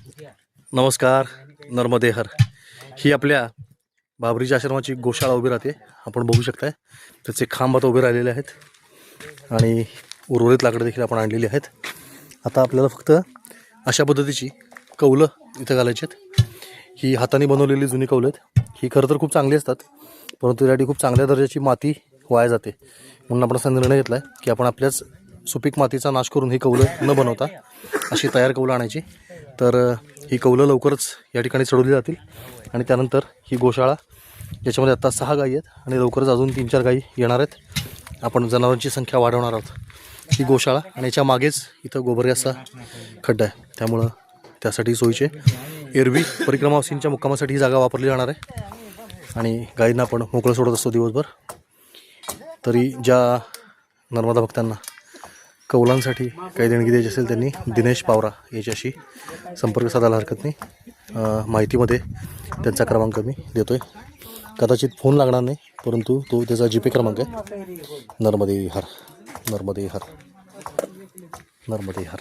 नमस्कार. नर्मदे हर. ही आपल्या बाबरीच्या आश्रमाची गोशाळा उभी राहते. आपण बघू शकताय त्याचे खांब आता उभे राहिलेले आहेत आणि उर्वरित लाकडं देखील आपण आणलेली आहेत. आता आपल्याला फक्त अशा पद्धतीची कौलं इथं घालायची आहेत. ही हाताने बनवलेली जुनी कौलं आहेत. ही खरं तर खूप चांगली असतात, परंतु यासाठी खूप चांगल्या दर्जाची माती वाया जाते. म्हणून आपण असा निर्णय घेतला आहे की आपण आपल्याच सुपीक मातीचा नाश करून ही कौलं न बनवता अशी तयार कौलं आणायची. तर ही कौलं लवकरच या ठिकाणी चढवली जातील आणि त्यानंतर ही गोशाळा याच्यामध्ये आत्ता 6 गायी आहेत आणि लवकरच अजून 3-4 गायी येणार आहेत. आपण जनावरांची संख्या वाढवणार आहोत. ही गोशाळा आणि याच्या मागेच इथं गोबरगॅसचा खड्डा आहे, त्यामुळं त्यासाठी सोयीचे एरवी परिक्रमावासींच्या मुक्कामासाठी ही जागा वापरली जाणार आहे आणि गायींना आपण मोकळं सोडत असतो दिवसभर. तरी ज्या नर्मदा भक्तांना कौलांसाठी काही देणगी द्यायची असेल त्यांनी दिनेश पावरा याच्याशी संपर्क साधायला हरकत नाही. माहितीमध्ये त्यांचा क्रमांक मी देतो आहे. कदाचित फोन लागणार नाही, परंतु तो त्याचा GPay क्रमांक आहे. नर्मदे हर. नर्मदे हर. नर्मदे हर.